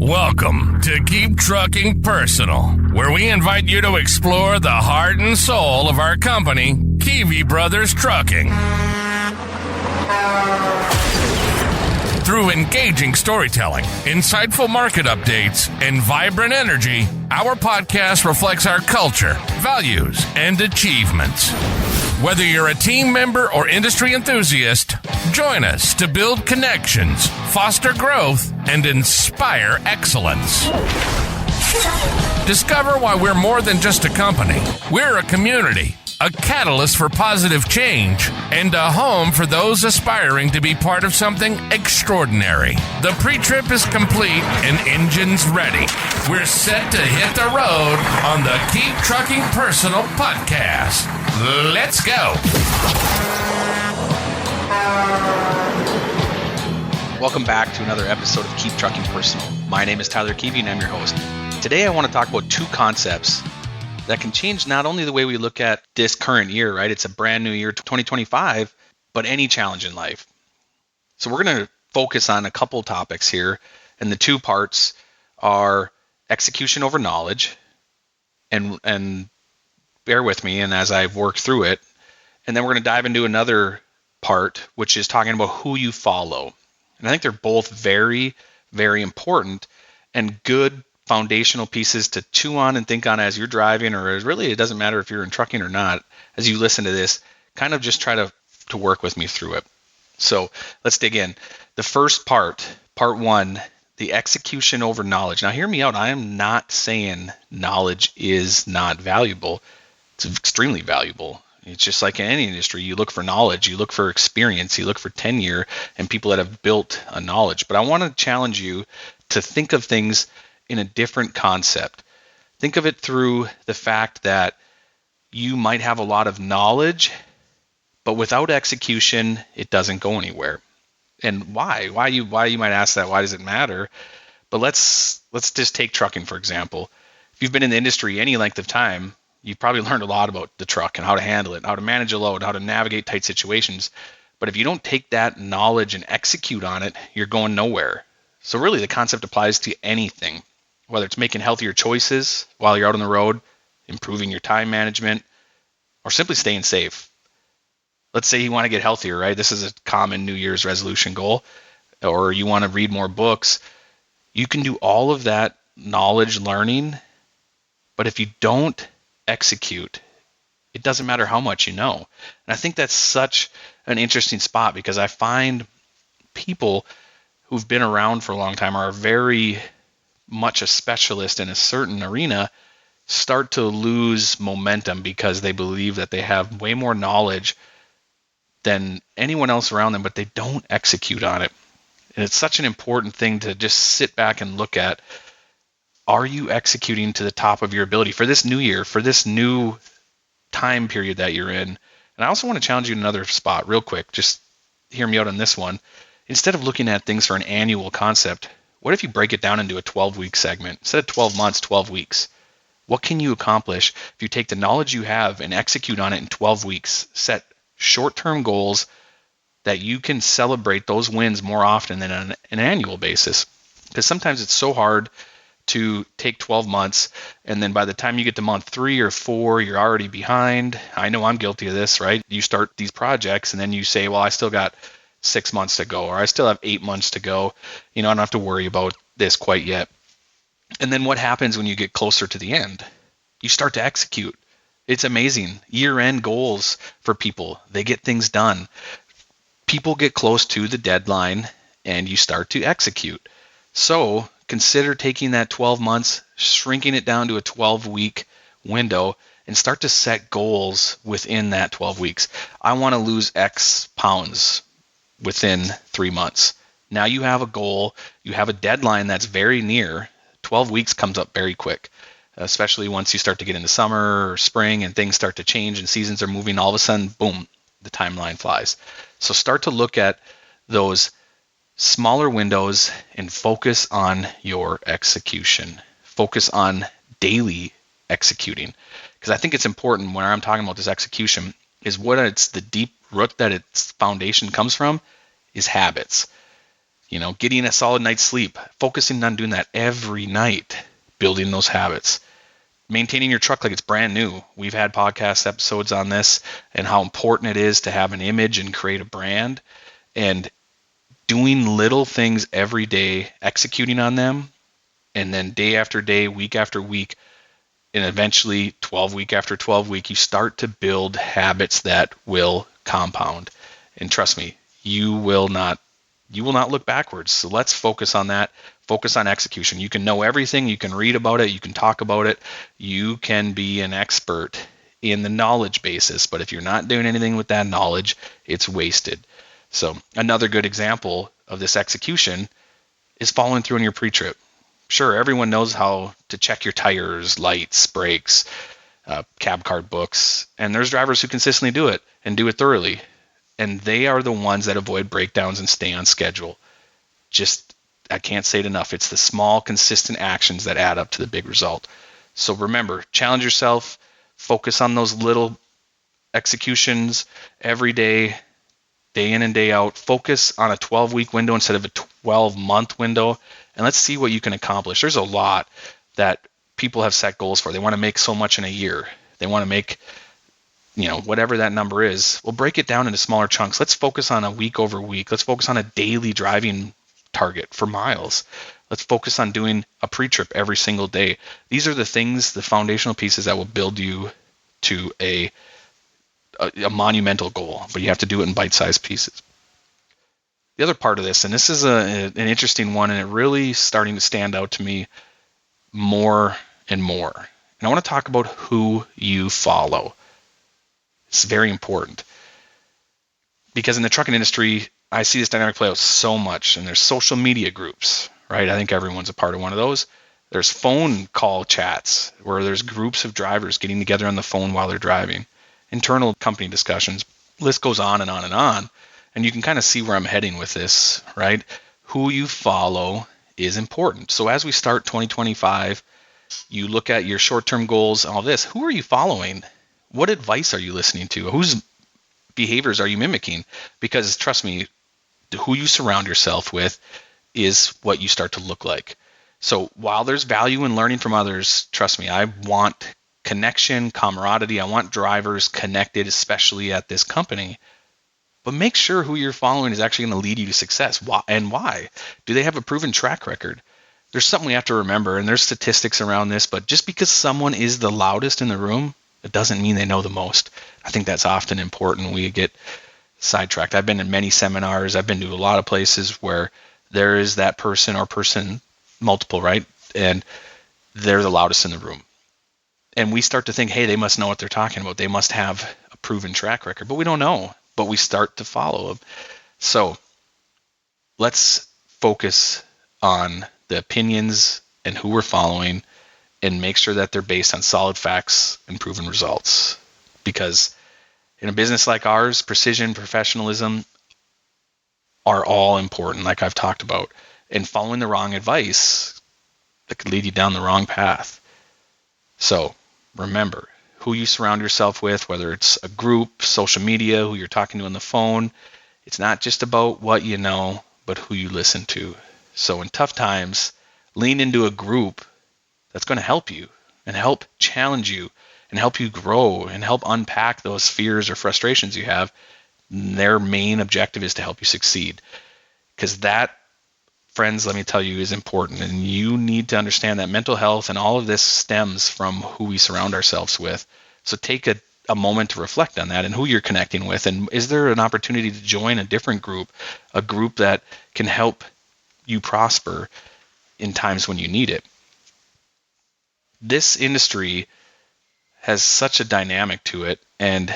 Welcome to Keep Trucking Personal, where we invite you to explore the heart and soul of our company, Kivi Brothers Trucking. Through engaging storytelling, insightful market updates, and vibrant energy, our podcast reflects our culture, values, and achievements. Whether you're a team member or industry enthusiast, join us to build connections, foster growth, and inspire excellence. Discover why we're more than just a company. We're a community, a catalyst for positive change, and a home for those aspiring to be part of something extraordinary. The pre-trip is complete and engines ready. We're set to hit the road on the Keep Trucking Personal podcast. Let's go. Welcome back to another episode of Keep Trucking Personal. My name is Tyler Kivi and I'm your host. Today I want to talk about two concepts that can change not only the way we look at this current year, right? It's a brand new year, 2025, but any challenge in life. So we're going to focus on a couple topics here, and the two parts are execution over knowledge, and bear with me, and as I've worked through it, and then we're going to dive into another part, which is talking about who you follow. And I think they're both very, very important and good foundational pieces to chew on and think on as you're driving, or really it doesn't matter if you're in trucking or not. As you listen to this, kind of just try to work with me through it. So let's dig in. The first part one, the execution over knowledge. Now hear me out. I am not saying knowledge is not valuable. It's extremely valuable. It's just like in any industry, you look for knowledge, you look for experience, you look for tenure and people that have built a knowledge. But I want to challenge you to think of things in a different concept. Think of it through the fact that you might have a lot of knowledge, but without execution, it doesn't go anywhere. And why? Why you might ask that? Why does it matter? But let's just take trucking, for example. If you've been in the industry any length of time, you've probably learned a lot about the truck and how to handle it, how to manage a load, how to navigate tight situations. But if you don't take that knowledge and execute on it, you're going nowhere. So really the concept applies to anything, whether it's making healthier choices while you're out on the road, improving your time management, or simply staying safe. Let's say you want to get healthier, right? This is a common New Year's resolution goal, or you want to read more books. You can do all of that knowledge learning, but if you don't execute, it doesn't matter how much you know. And I think that's such an interesting spot, because I find people who've been around for a long time are very much a specialist in a certain arena start to lose momentum because they believe that they have way more knowledge than anyone else around them, but they don't execute on it. And it's such an important thing to just sit back and look at. Are you executing to the top of your ability for this new year, for this new time period that you're in? And I also want to challenge you in another spot real quick. Just hear me out on this one. Instead of looking at things for an annual concept, what if you break it down into a 12-week segment? Instead of 12 months, 12 weeks. What can you accomplish if you take the knowledge you have and execute on it in 12 weeks? Set short-term goals that you can celebrate those wins more often than on an annual basis. Because sometimes it's so hard to take 12 months, and then by the time you get to month 3 or 4, you're already behind. I know I'm guilty of this, right? You start these projects, and then you say, well, I still got 6 months to go, or I still have 8 months to go. I don't have to worry about this quite yet. And then what happens when you get closer to the end? You start to execute. It's amazing. Year-end goals for people, they get things done. People get close to the deadline, and you start to execute. So consider taking that 12 months, shrinking it down to a 12-week window, and start to set goals within that 12 weeks. I want to lose X pounds within 3 months. Now you have a goal, you have a deadline that's very near. 12 weeks comes up very quick, especially once you start to get into summer or spring and things start to change and seasons are moving. All of a sudden, boom, the timeline flies. So start to look at those smaller windows and focus on your execution. Focus on daily executing. Because I think it's important when I'm talking about this execution is what it's the deep root that its foundation comes from is habits. Getting a solid night's sleep, focusing on doing that every night, building those habits, maintaining your truck like it's brand new. We've had podcast episodes on this and how important it is to have an image and create a brand, and doing little things every day, executing on them, and then day after day, week after week, and eventually 12 week after 12 week, you start to build habits that will compound. And trust me, you will not look backwards. So let's focus on that. Focus on execution. You can know everything. You can read about it. You can talk about it. You can be an expert in the knowledge basis. But if you're not doing anything with that knowledge, it's wasted. So another good example of this execution is following through on your pre-trip. Sure, everyone knows how to check your tires, lights, brakes, cab card books. And there's drivers who consistently do it and do it thoroughly. And they are the ones that avoid breakdowns and stay on schedule. I can't say it enough. It's the small, consistent actions that add up to the big result. So remember, challenge yourself, focus on those little executions every day, day in and day out. Focus on a 12-week window instead of a 12-month window, and let's see what you can accomplish. There's a lot that people have set goals for. They want to make so much in a year. They want to make whatever that number is. We'll break it down into smaller chunks. Let's focus on a week over week. Let's focus on a daily driving target for miles. Let's focus on doing a pre-trip every single day. These are the things, the foundational pieces that will build you to a monumental goal, but you have to do it in bite-sized pieces. The other part of this, and this is an interesting one, and it really starting to stand out to me more and more. And I want to talk about who you follow. It's very important, because in the trucking industry, I see this dynamic play out so much. And there's social media groups, right? I think everyone's a part of one of those. There's phone call chats where there's groups of drivers getting together on the phone while they're driving. Internal company discussions. List goes on and on and on. And you can kind of see where I'm heading with this, right? Who you follow is important. So as we start 2025, you look at your short-term goals, all this. Who are you following? What advice are you listening to? Whose behaviors are you mimicking? Because trust me, who you surround yourself with is what you start to look like. So while there's value in learning from others, trust me, I want connection, camaraderie. I want drivers connected, especially at this company. But make sure who you're following is actually going to lead you to success. Why and why? Do they have a proven track record? There's something we have to remember, and there's statistics around this, but just because someone is the loudest in the room, it doesn't mean they know the most. I think that's often important. We get sidetracked. I've been in many seminars. I've been to a lot of places where there is that person or person, multiple, right? And they're the loudest in the room. And we start to think, hey, they must know what they're talking about. They must have a proven track record. But we don't know. But we start to follow them. So let's focus on the opinions and who we're following, and make sure that they're based on solid facts and proven results. Because in a business like ours, precision, professionalism are all important, like I've talked about. And following the wrong advice, that could lead you down the wrong path. So remember, who you surround yourself with, whether it's a group, social media, who you're talking to on the phone, it's not just about what you know, but who you listen to. So in tough times, lean into a group that's going to help you and help challenge you and help you grow and help unpack those fears or frustrations you have. Their main objective is to help you succeed. Because that, friends, let me tell you, is important. And you need to understand that mental health and all of this stems from who we surround ourselves with. So take a moment to reflect on that and who you're connecting with. And is there an opportunity to join a different group, a group that can help you prosper in times when you need it? This industry has such a dynamic to it, and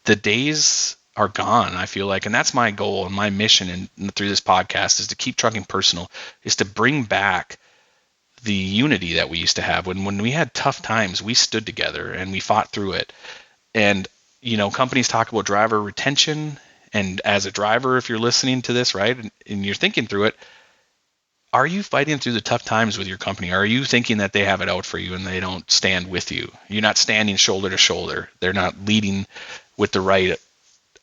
the days are gone, I feel like. And that's my goal and my mission and through this podcast is to keep trucking personal, is to bring back the unity that we used to have. When we had tough times, we stood together and we fought through it. And, companies talk about driver retention. And as a driver, if you're listening to this, right, and you're thinking through it, are you fighting through the tough times with your company? Are you thinking that they have it out for you and they don't stand with you? You're not standing shoulder to shoulder. They're not leading with the right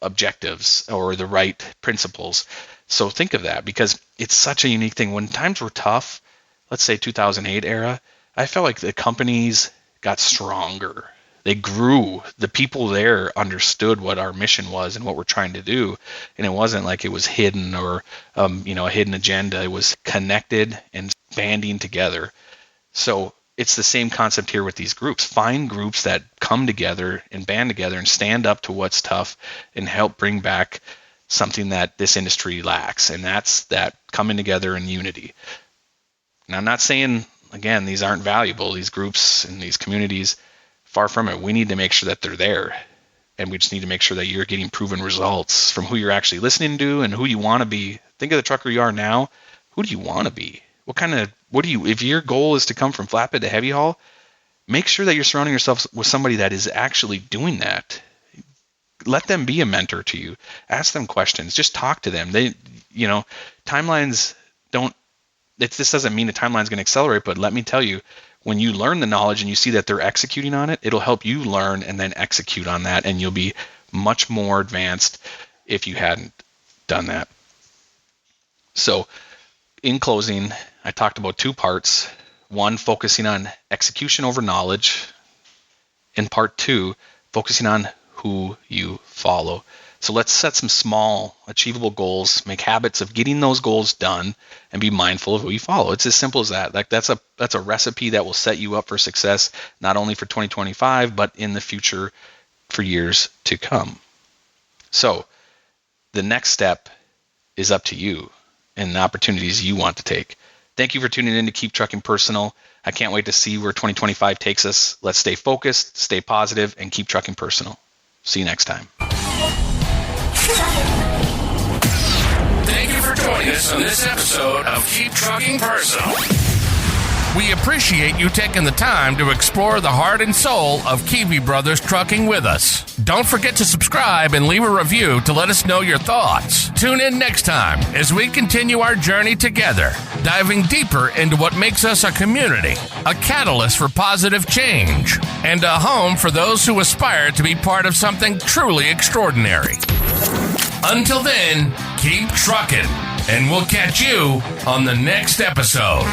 objectives or the right principles. So think of that, because it's such a unique thing. When times were tough, let's say 2008 era, I felt like the companies got stronger. They grew. The people there understood what our mission was and what we're trying to do. And it wasn't like it was hidden or, a hidden agenda. It was connected and banding together. So it's the same concept here with these groups. Find groups that come together and band together and stand up to what's tough and help bring back something that this industry lacks. And that's that coming together in unity. And I'm not saying, again, these aren't valuable, these groups and these communities. Far from it. We need to make sure that they're there. And we just need to make sure that you're getting proven results from who you're actually listening to and who you want to be. Think of the trucker you are now. Who do you want to be? If your goal is to come from flatbed to heavy haul, make sure that you're surrounding yourself with somebody that is actually doing that. Let them be a mentor to you. Ask them questions. Just talk to them. Timelines this doesn't mean a timeline is going to accelerate, but let me tell you, when you learn the knowledge and you see that they're executing on it, it'll help you learn and then execute on that, and you'll be much more advanced if you hadn't done that. So in closing, I talked about two parts. One, focusing on execution over knowledge. And part two, focusing on who you follow. So let's set some small, achievable goals, make habits of getting those goals done, and be mindful of who you follow. It's as simple as that. Like that's a recipe that will set you up for success, not only for 2025, but in the future for years to come. So the next step is up to you and the opportunities you want to take. Thank you for tuning in to Keep Trucking Personal. I can't wait to see where 2025 takes us. Let's stay focused, stay positive, and keep trucking personal. See you next time. Thank you for joining us on this episode of Keep Trucking Personal. We appreciate you taking the time to explore the heart and soul of Kivi Brothers Trucking with us. Don't forget to subscribe and leave a review to let us know your thoughts. Tune in next time as we continue our journey together, diving deeper into what makes us a community, a catalyst for positive change, and a home for those who aspire to be part of something truly extraordinary. Until then, keep trucking, and we'll catch you on the next episode.